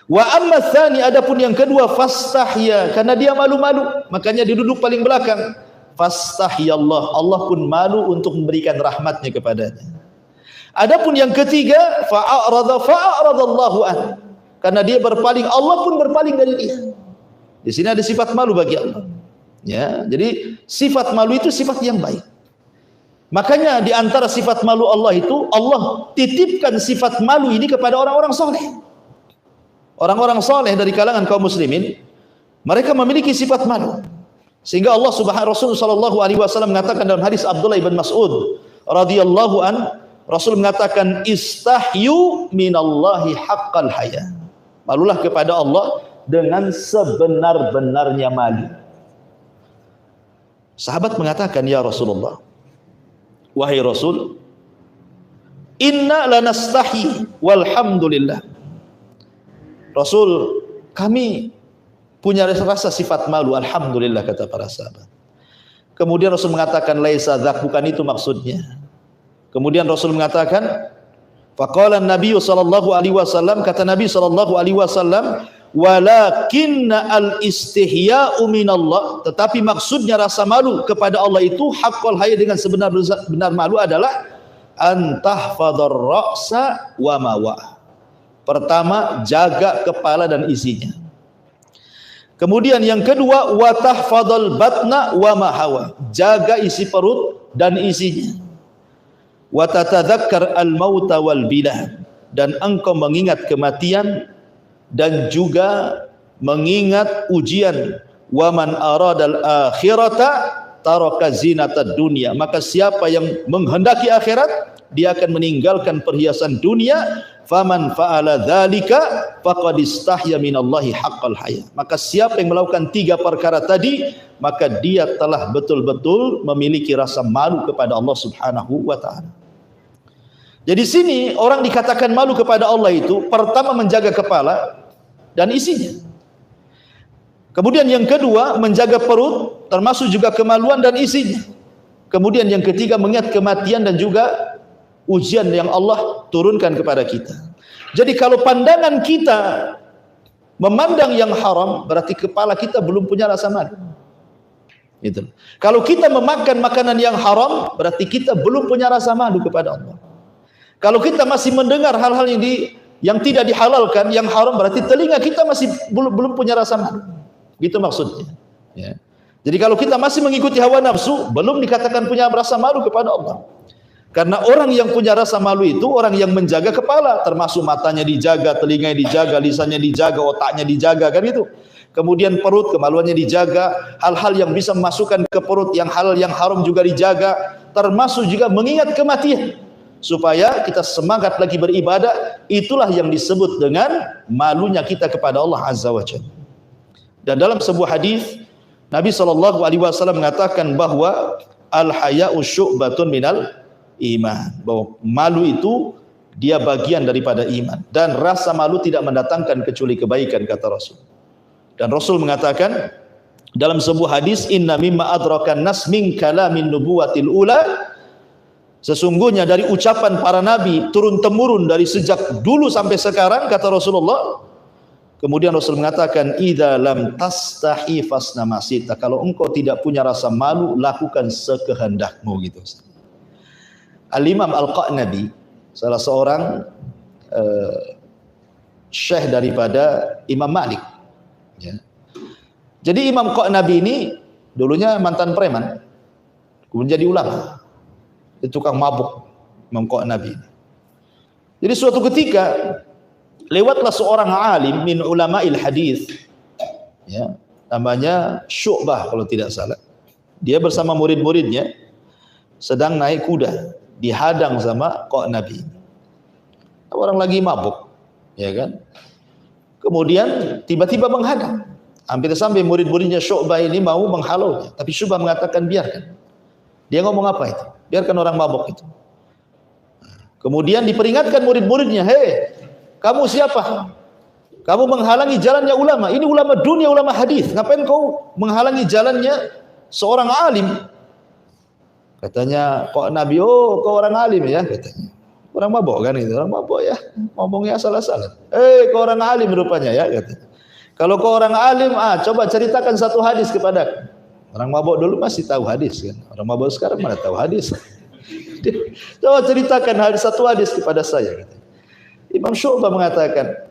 Wa amma tsani, adapun yang kedua, fastahya, karena dia malu-malu, makanya dia duduk paling belakang. Fastahyallah, Allah pun malu untuk memberikan rahmatnya kepadanya. Adapun yang ketiga, fa'aradallahu an, karena dia berpaling, Allah pun berpaling dari dia. Di sini ada sifat malu bagi Allah. Ya, jadi sifat malu itu sifat yang baik. Makanya di antara sifat malu Allah itu, Allah titipkan sifat malu ini kepada orang-orang soleh. Orang-orang soleh dari kalangan kaum muslimin, mereka memiliki sifat malu. Sehingga Allah Rasul sallallahu alaihi wasallam mengatakan dalam hadis Abdullah bin Mas'ud radhiyallahu an, Rasul mengatakan istahyu minallahi haqqal haya. Malulah kepada Allah dengan sebenar-benarnya malu. Sahabat mengatakan, ya Rasulullah, wahai Rasul, inna lanastahi walhamdulillah. Rasul, kami punya rasa sifat malu, alhamdulillah, kata para sahabat. Kemudian Rasul mengatakan, laisa dzak, bukan itu maksudnya. Kemudian Rasul mengatakan, faqala Nabi sallallahu alaihi wasallam, kata Nabi sallallahu alaihi wasallam, walakinna al-istihya'u minallah, tetapi maksudnya rasa malu kepada Allah itu haqqul haya, dengan sebenar-benar malu adalah antahfadhar ra'sa wa mawa. Pertama, jaga kepala dan isinya. Kemudian yang kedua, wa tahfadhal batna wa ma hawa, jaga isi perut dan isinya. Wa tatadzakkar al-mauta wal bilah, dan engkau mengingat kematian dan juga mengingat ujian. Wa man aradal akhirata taraka zinatad dunya, maka siapa yang menghendaki akhirat, dia akan meninggalkan perhiasan dunia. Faman fa'ala dzalika faqad istahya minallahi haqqal haya, maka siapa yang melakukan 3 perkara tadi, maka dia telah betul-betul memiliki rasa malu kepada Allah Subhanahu wa taala. Jadi sini orang dikatakan malu kepada Allah itu pertama menjaga kepala dan isinya. Kemudian yang kedua menjaga perut, termasuk juga kemaluan dan isinya. Kemudian yang ketiga mengingat kematian dan juga ujian yang Allah turunkan kepada kita. Jadi kalau pandangan kita memandang yang haram, berarti kepala kita belum punya rasa malu. Gitu. Kalau kita memakan makanan yang haram, berarti kita belum punya rasa malu kepada Allah. Kalau kita masih mendengar hal-hal yang tidak dihalalkan, yang haram, berarti telinga kita masih belum punya rasa malu. Gitu maksudnya. Ya. Jadi kalau kita masih mengikuti hawa nafsu, belum dikatakan punya rasa malu kepada Allah. Karena orang yang punya rasa malu itu orang yang menjaga kepala, termasuk matanya dijaga, telinganya dijaga, lisannya dijaga, otaknya dijaga, kan itu. Kemudian perut, kemaluannya dijaga, hal-hal yang bisa memasukkan ke perut yang halal yang haram juga dijaga, termasuk juga mengingat kematian supaya kita semangat lagi beribadah. Itulah yang disebut dengan malunya kita kepada Allah Azza wa Jalla. Dan dalam sebuah hadis Nabi SAW mengatakan bahwa al-haya'u syu'batun minal iman, bahwa malu itu dia bagian daripada iman, dan rasa malu tidak mendatangkan kecuali kebaikan, kata Rasul. Dan Rasul mengatakan dalam sebuah hadis, inna mimma adrakan nas min kalamin nubuwatil ula, sesungguhnya dari ucapan para nabi turun temurun dari sejak dulu sampai sekarang, kata Rasulullah. Kemudian Rasul mengatakan, idza lam tastahi fasna ma syi'ta, kalau engkau tidak punya rasa malu, lakukan sekehendakmu, gitu. Al-Imam Al-Qa'nabi, salah seorang syekh daripada Imam Malik, ya. Jadi Imam Qa'nabi ini dulunya mantan preman, kemudian jadi ulama, itu tukang mabuk Imam Qa'nabi. Jadi suatu ketika lewatlah seorang alim min ulama'il hadis, ya, namanya Syu'bah kalau tidak salah. Dia bersama murid-muridnya sedang naik kuda, dihadang sama Qa'nabi. Orang lagi mabuk, ya kan? Kemudian tiba-tiba menghadang. Hampir sampai murid-muridnya Syu'bah ini mau menghalaunya, tapi Syu'bah mengatakan biarkan. Dia ngomong apa itu? Biarkan orang mabuk itu. Kemudian diperingatkan murid-muridnya, hei, kamu siapa? Kamu menghalangi jalannya ulama. Ini ulama dunia, ulama hadis. Ngapain kau menghalangi jalannya seorang alim? Katanya, kok Nabi, oh kau orang alim ya? Katanya, orang mabok kan itu, orang mabok ya, ngomongnya salah-salah. Kau orang alim rupanya ya, katanya. Kalau kau orang alim, coba ceritakan satu hadis kepada. Orang mabok dulu masih tahu hadis kan. Orang mabok sekarang mana tahu hadis. Coba ceritakan satu hadis kepada saya, katanya. Imam Syu'bah mengatakan,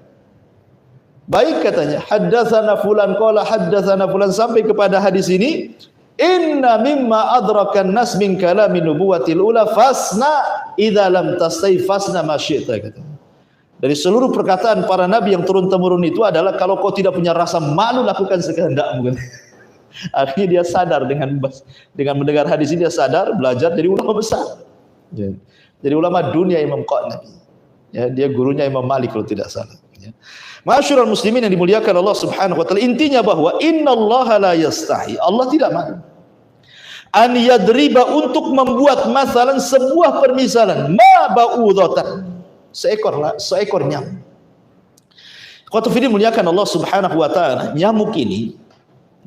baik, katanya, haddatsana fulan qala haddatsana fulan, sampai kepada hadis ini, inna mimma adrakan nas min kalamin nubuwatil ula fasna idza lam tastai fasna ma syi'ta, katanya. Dari seluruh perkataan para nabi yang turun temurun itu adalah kalau kau tidak punya rasa malu, lakukan sekehendakmu. Akhirnya dia sadar dengan mendengar hadis ini, dia sadar, belajar dari ulama besar. Jadi ulama dunia Imam Qa'nabi. Ya, dia gurunya Imam Malik kalau tidak salah. Ya. Ma'asyiral muslimin yang dimuliakan Allah Subhanahu wa taala, intinya bahwa innallaha la yastahi, Allah tidak malu an yadriba, untuk membuat masalan, sebuah permisalan, ma ba'udatan, seekor nyamuk. Qatu fidin muliakan Allah Subhanahu wa taala, nyamuk ini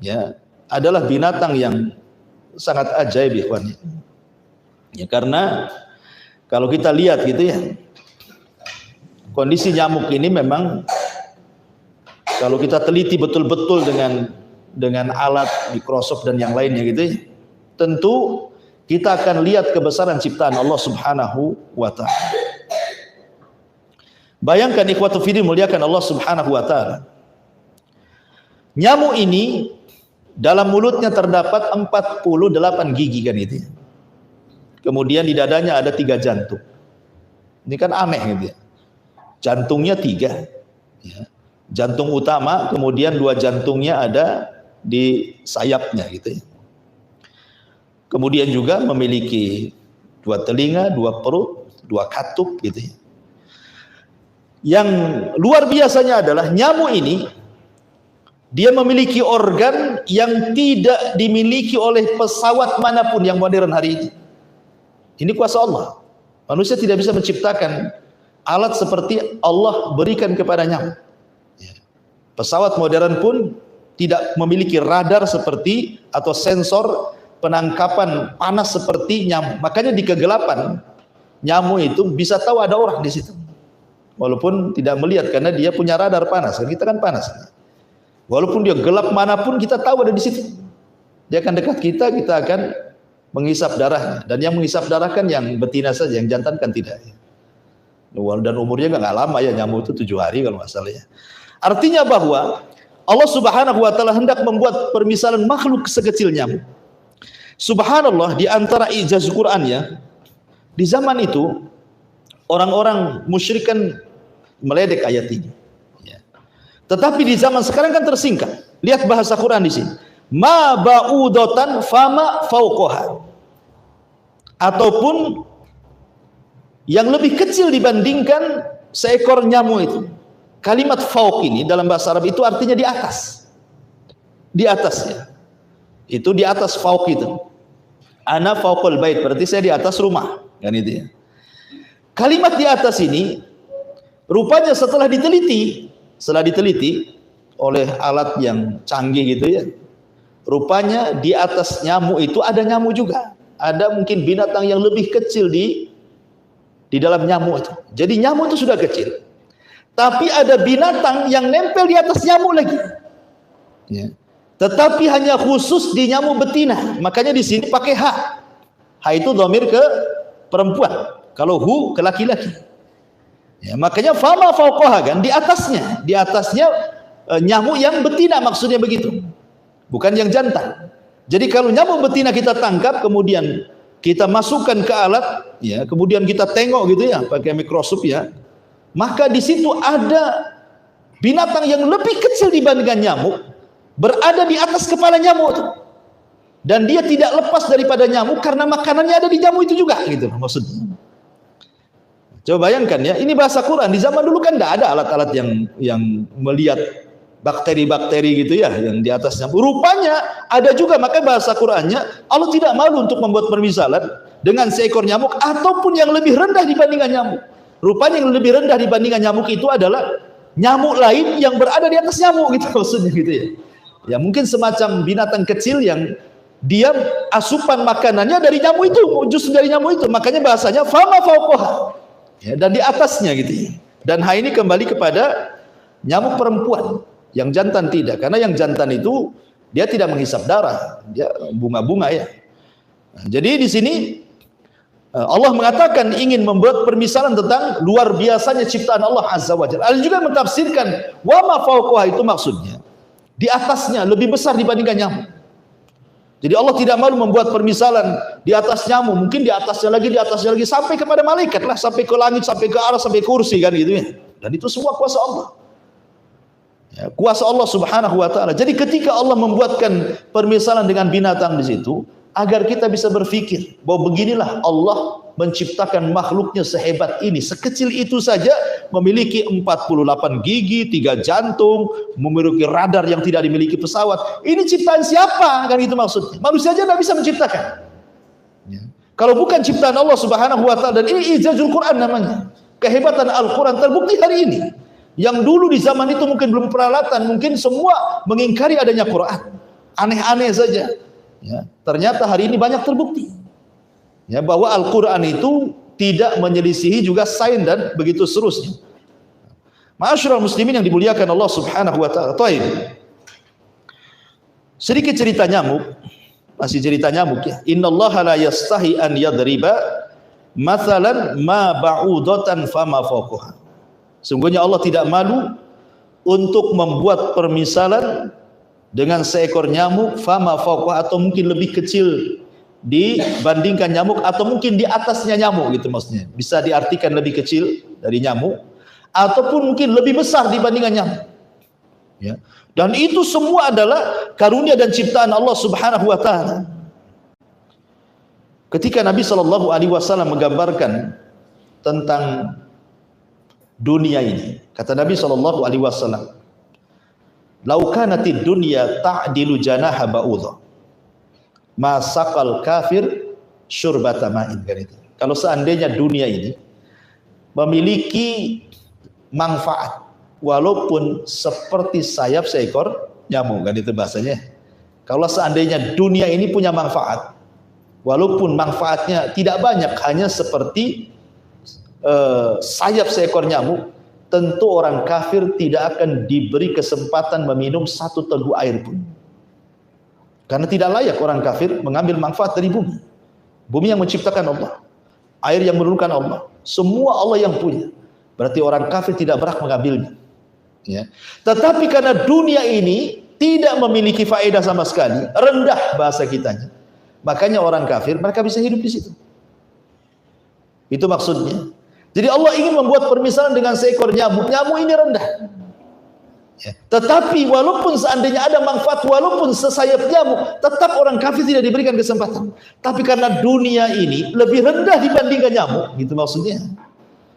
ya adalah binatang yang sangat ajaib, ikhwan. Ya, karena kalau kita lihat gitu ya, kondisi nyamuk ini memang kalau kita teliti betul-betul dengan alat mikroskop dan yang lainnya gitu ya, tentu kita akan lihat kebesaran ciptaan Allah Subhanahu wa taala. Bayangkan ikhwatu fiddin muliakan Allah Subhanahu wa taala. Nyamuk ini dalam mulutnya terdapat 48 gigi kan itu. Kemudian di dadanya ada 3 jantung. Ini kan aneh gitu ya. Jantungnya 3, ya. Jantung utama, kemudian 2 jantungnya ada di sayapnya gitu ya. Kemudian juga memiliki 2 telinga, 2 perut, 2 katup gitu ya. Yang luar biasanya adalah nyamuk ini dia memiliki organ yang tidak dimiliki oleh pesawat manapun yang modern hari ini. Ini kuasa Allah. Manusia tidak bisa menciptakan alat seperti Allah berikan kepada nyamuk. Pesawat modern pun tidak memiliki radar seperti atau sensor penangkapan panas seperti nyamuk. Makanya di kegelapan nyamuk itu bisa tahu ada orang di situ. Walaupun tidak melihat karena dia punya radar panas. Kita kan panas. Walaupun dia gelap manapun kita tahu ada di situ. Dia akan dekat kita, kita akan menghisap darahnya. Dan yang menghisap darah kan yang betina saja, yang jantan kan tidak. Dan umurnya nggak lama ya, nyamuk itu 7 hari kalau nggak salah ya. Artinya bahwa Allah Subhanahu wa taala hendak membuat permisalan makhluk sekecil nyamuk. Subhanallah, di antara ijaz Quran ya, di zaman itu orang-orang musyrik kan meledek ayat ini. Ya. Tetapi di zaman sekarang kan tersingkat. Lihat bahasa Quran di sini. Ma ba'udatan fama fauqaha. Ataupun yang lebih kecil dibandingkan seekor nyamuk itu. Kalimat fauq ini dalam bahasa Arab itu artinya di atas. Di atasnya. Itu di atas fauq itu. Ana fauqul bait, berarti saya di atas rumah, kan itu ya. Kalimat di atas ini rupanya setelah diteliti oleh alat yang canggih gitu ya. Rupanya di atas nyamuk itu ada nyamuk juga. Ada mungkin binatang yang lebih kecil di dalam nyamuk itu. Jadi nyamuk itu sudah kecil. Tapi ada binatang yang nempel di atas nyamuk lagi. Ya. Tetapi hanya khusus di nyamuk betina. Makanya di sini pakai ha. Ha itu dhamir ke perempuan. Kalau hu ke laki-laki. Ya, makanya fama fauqaha kan di atasnya nyamuk yang betina, maksudnya begitu. Bukan yang jantan. Jadi kalau nyamuk betina kita tangkap, kemudian kita masukkan ke alat, ya, kemudian kita tengok gitu ya, pakai mikroskop ya, maka di situ ada binatang yang lebih kecil dibandingkan nyamuk, berada di atas kepala nyamuk itu. Dan dia tidak lepas daripada nyamuk karena makanannya ada di nyamuk itu juga, gitu maksudnya. Coba bayangkan ya, ini bahasa Quran. Di zaman dulu kan tidak ada alat-alat yang melihat bakteri-bakteri gitu ya, yang di atasnya. Rupanya ada juga, maka bahasa Qur'annya Allah tidak malu untuk membuat permisalan dengan seekor nyamuk ataupun yang lebih rendah dibandingkan nyamuk. Rupanya yang lebih rendah dibandingkan nyamuk itu adalah nyamuk lain yang berada di atas nyamuk, gitu maksudnya gitu ya. Ya mungkin semacam binatang kecil yang dia asupan makanannya dari nyamuk itu, justru dari nyamuk itu. Makanya bahasanya fama fauqaha. Ya, dan di atasnya gitu ya. Dan ha ini kembali kepada nyamuk perempuan. Yang jantan tidak, karena yang jantan itu dia tidak menghisap darah, dia bunga-bunga ya. Nah, jadi di sini Allah mengatakan ingin membuat permisalan tentang luar biasanya ciptaan Allah Azza wa Jalla. Allah juga mentafsirkan wa ma fauqaha itu maksudnya di atasnya lebih besar dibandingkan nyamuk. Jadi Allah tidak malu membuat permisalan di atas nyamuk, mungkin di atasnya lagi sampai kepada malaikat lah, sampai ke langit, sampai ke arah, sampai kursi kan gitu ya. Dan itu semua kuasa Allah. Ya, kuasa Allah Subhanahu wa taala. Jadi ketika Allah membuatkan permisalan dengan binatang di situ, agar kita bisa berpikir bahwa beginilah Allah menciptakan makhluknya sehebat ini, sekecil itu saja memiliki 48 gigi, 3 jantung, memiliki radar yang tidak dimiliki pesawat. Ini ciptaan siapa? Kan itu maksudnya. Manusia saja tidak bisa menciptakan. Ya. Kalau bukan ciptaan Allah Subhanahu wa taala, dan ini ijazul Quran namanya. Kehebatan Al-Quran terbukti hari ini. Yang dulu di zaman itu mungkin belum peralatan, mungkin semua mengingkari adanya Quran, aneh-aneh saja. Ya, ternyata hari ini banyak terbukti. Ya, bahwa Al-Quran itu tidak menyelisihi juga sains dan begitu seterusnya. Ma'asyiral muslimin yang dimuliakan Allah Subhanahu wa taala. Sedikit cerita nyamuk, masih cerita nyamuk ya. Innallaha la yastahi an yadriba mathalan ma ba'udatan fama fawqaha. Sungguhnya Allah tidak malu untuk membuat permisalan dengan seekor nyamuk fama fawqaha, atau mungkin lebih kecil dibandingkan nyamuk, atau mungkin di atasnya nyamuk gitu maksudnya. Bisa diartikan lebih kecil dari nyamuk ataupun mungkin lebih besar dibandingkan nyamuk. Ya. Dan itu semua adalah karunia dan ciptaan Allah Subhanahu wa taala. Ketika Nabi sallallahu alaihi wasallam menggambarkan tentang dunia ini, kata Nabi sallallahu alaihi wasallam, "Lau kanatid dunya ta'dilu janaha ba'udha, ma saqal kafir syurbata ma'in." Kalau seandainya dunia ini memiliki manfaat walaupun seperti sayap seekor nyamuk, kan itu bahasanya. Kalau seandainya dunia ini punya manfaat walaupun manfaatnya tidak banyak, hanya seperti sayap seekor nyamuk, tentu orang kafir tidak akan diberi kesempatan meminum satu teguk air pun, karena tidak layak orang kafir mengambil manfaat dari bumi. Bumi yang menciptakan Allah, air yang menurunkan Allah, semua Allah yang punya. Berarti orang kafir tidak berhak mengambilnya. Ya. Tetapi karena dunia ini tidak memiliki faedah sama sekali, rendah bahasa kitanya, makanya orang kafir mereka bisa hidup di situ. Itu maksudnya. Jadi Allah ingin membuat permisalan dengan seekor nyamuk. Nyamuk ini rendah. Ya. Tetapi walaupun seandainya ada manfaat, walaupun sesayap nyamuk, tetap orang kafir tidak diberikan kesempatan. Tapi karena dunia ini lebih rendah dibandingkan nyamuk, gitu maksudnya.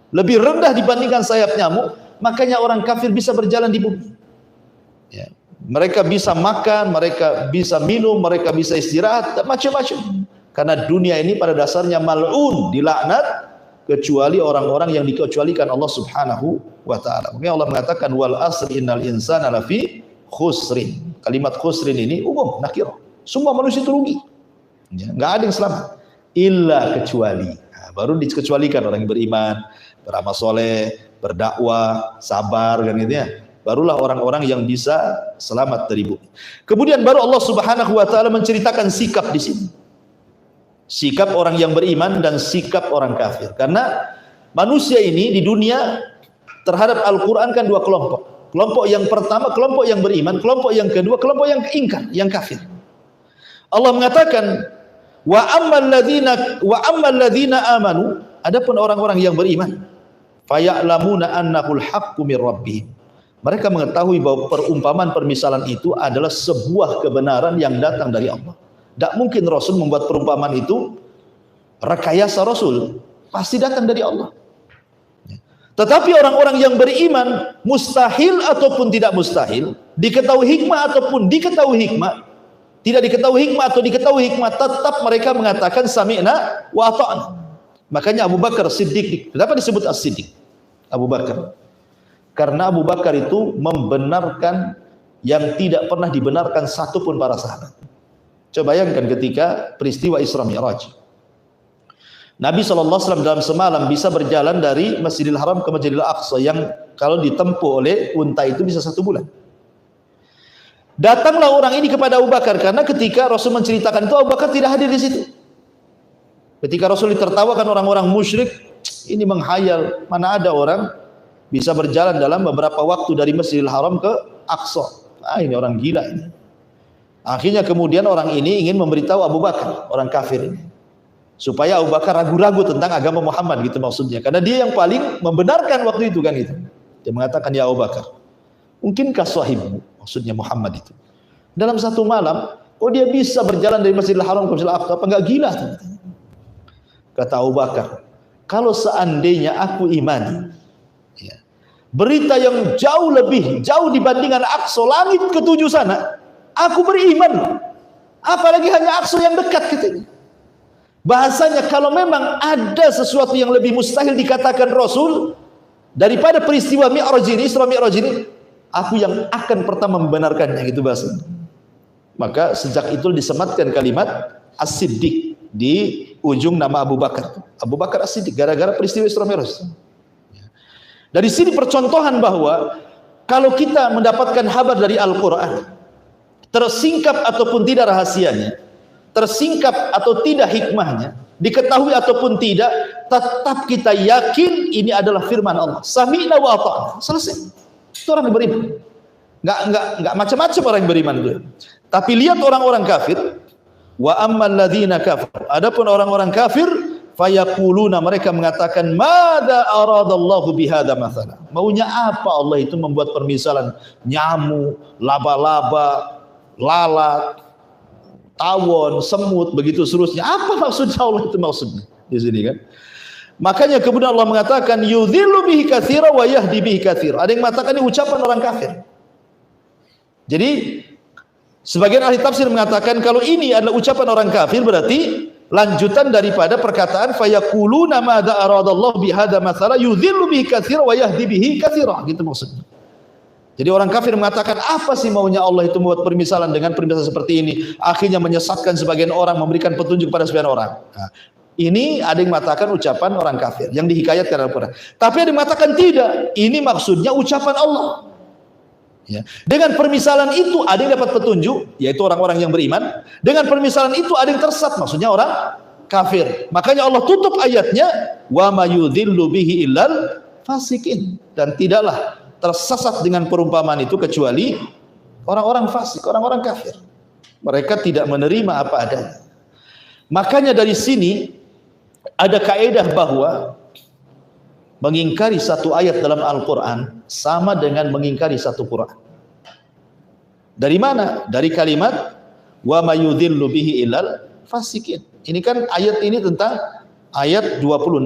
Lebih rendah dibandingkan sayap nyamuk, makanya orang kafir bisa berjalan di bumi. Ya. Mereka bisa makan, mereka bisa minum, mereka bisa istirahat, macam-macam. Karena dunia ini pada dasarnya mal'un, dilaknat, kecuali orang-orang yang dikecualikan Allah Subhanahu wa taala. Makanya Allah mengatakan wal asri innal insana lafi khusrin. Kalimat khusrin ini umum, nakirah. Semua manusia itu rugi. Ya, enggak ada yang selamat illa kecuali. Nah, baru dikecualikan orang yang beriman, beramal soleh, berdakwah, sabar kan gitu ya. Barulah orang-orang yang bisa selamat dari bumi. Kemudian baru Allah Subhanahu wa taala menceritakan sikap di sini. Sikap orang yang beriman dan sikap orang kafir. Karena manusia ini di dunia terhadap Al-Qur'an kan dua kelompok. Kelompok yang pertama kelompok yang beriman, kelompok yang kedua kelompok yang ingkar, yang kafir. Allah mengatakan wa ammal ladzina amanu, adapun orang-orang yang beriman, faya'lamuna annahul haqqu mir rabbihim. Mereka mengetahui bahwa perumpamaan permisalan itu adalah sebuah kebenaran yang datang dari Allah. Tidak mungkin Rasul membuat perumpamaan itu rekayasa Rasul, pasti datang dari Allah. Tetapi orang-orang yang beriman, mustahil ataupun tidak mustahil, diketahui hikmah ataupun diketahui hikmah, tidak diketahui hikmah atau diketahui hikmah, tetap mereka mengatakan sami'na wa ata'na. Makanya Abu Bakar Siddiq, kenapa disebut As-Siddiq? Abu Bakar. Karena Abu Bakar itu membenarkan yang tidak pernah dibenarkan satupun para sahabat. Coba bayangkan ketika peristiwa Isra Mi'raj. Nabi SAW dalam semalam bisa berjalan dari Masjidil Haram ke Masjidil Aqsa yang kalau ditempuh oleh unta itu bisa 1 bulan. Datanglah orang ini kepada Abu Bakar karena ketika Rasul menceritakan itu Abu Bakar tidak hadir di situ. Ketika Rasul ditertawakan orang-orang musyrik, ini menghayal, mana ada orang bisa berjalan dalam beberapa waktu dari Masjidil Haram ke Aqsa. Ini orang gila ini. Akhirnya kemudian orang ini ingin memberitahu Abu Bakar, orang kafir ini, supaya Abu Bakar ragu-ragu tentang agama Muhammad, gitu maksudnya. Karena dia yang paling membenarkan waktu itu kan itu. Dia mengatakan, ya Abu Bakar, mungkinkah sahibmu, maksudnya Muhammad itu, dalam satu malam, dia bisa berjalan dari Masjidil Haram ke Masjidil Aqsa, apa enggak gila? Kata Abu Bakar, kalau seandainya aku imani berita yang jauh dibandingkan Aqsa, langit ke-7 sana, aku beriman. Apalagi hanya Aqsa yang dekat katanya. Bahasanya kalau memang ada sesuatu yang lebih mustahil dikatakan Rasul daripada peristiwa Mi'raj ini, Isra Mi'raj ini, aku yang akan pertama membenarkannya, gitu bahasa. Maka sejak itu disematkan kalimat As-Siddiq di ujung nama Abu Bakar. Abu Bakar As-Siddiq gara-gara peristiwa Isra Mi'raj. Dari sini percontohan bahwa kalau kita mendapatkan kabar dari Al-Quran, tersingkap ataupun tidak rahasianya, tersingkap atau tidak hikmahnya, diketahui ataupun tidak, tetap kita yakin ini adalah firman Allah. Sami'na wa ata'na. Selesai. Itu orang yang beriman. Enggak macam-macam orang yang beriman itu. Tapi lihat orang-orang kafir, wa ammal ladzina kafir. Adapun orang-orang kafir, fayaquluna, mereka mengatakan, madza aradallahu bihadza mathalan. Maunya apa Allah itu membuat permisalan nyamuk, laba-laba, lalat, tawon, semut, begitu seterusnya. Apa maksudnya Allah itu maksudnya di sini kan? Makanya kemudian Allah mengatakan yudhillu bihi katsira wa yahdi bihi katsira. Ada yang mengatakan ini ucapan orang kafir. Jadi sebagian ahli tafsir mengatakan kalau ini adalah ucapan orang kafir, berarti lanjutan daripada perkataan fayaquluna madza aradallahu bihadza mathala yudhillu bihi katsira wa yahdi bihi katsira, gitu maksudnya. Jadi orang kafir mengatakan, apa sih maunya Allah itu membuat permisalan dengan permisalan seperti ini, akhirnya menyesatkan sebagian orang, memberikan petunjuk kepada sebagian orang. Nah, ini ada yang mengatakan ucapan orang kafir yang dihikayatkan dalam Al-Quran. Tapi ada yang mengatakan tidak, ini maksudnya ucapan Allah. Ya. Dengan permisalan itu ada yang dapat petunjuk, yaitu orang-orang yang beriman. Dengan permisalan itu ada yang tersesat, maksudnya orang kafir. Makanya Allah tutup ayatnya, wa ma yudhillu bihi illal fasikin, dan tidaklah tersesat dengan perumpamaan itu kecuali orang-orang fasik, orang-orang kafir. Mereka tidak menerima apa adanya. Makanya dari sini ada kaidah bahwa mengingkari satu ayat dalam Al-Quran sama dengan mengingkari satu Quran. Dari mana? Dari kalimat wa ma yudhillu bihi illal fasikin. Ini kan ayat ini tentang ayat 26.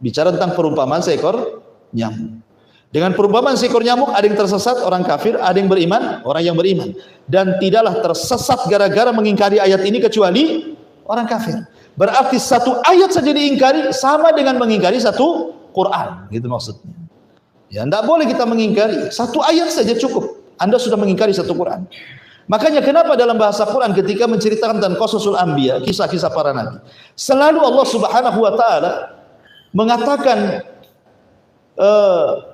Bicara tentang perumpamaan seekor nyamuk. Dengan perumpamaan seekor nyamuk, ada yang tersesat orang kafir, ada yang beriman orang yang beriman. Dan tidaklah tersesat gara-gara mengingkari ayat ini kecuali orang kafir. Berarti satu ayat saja diingkari sama dengan mengingkari satu Quran, gitu maksudnya. Ya, tidak boleh kita mengingkari satu ayat saja cukup. Anda sudah mengingkari satu Quran. Makanya kenapa dalam bahasa Quran ketika menceritakan tentang qasasul anbiya, kisah-kisah para nabi, selalu Allah Subhanahu wa taala mengatakan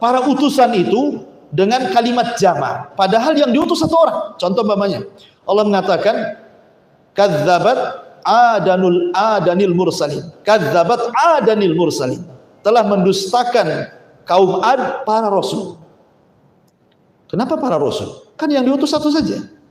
para utusan itu dengan kalimat jama', padahal yang diutus satu orang. Contoh umpamanya, Allah mengatakan kadzabat adanil mursalin. Kadzabat adanil mursalin. Telah mendustakan kaum Ad para rasul. Kenapa para rasul? Kan yang diutus satu saja.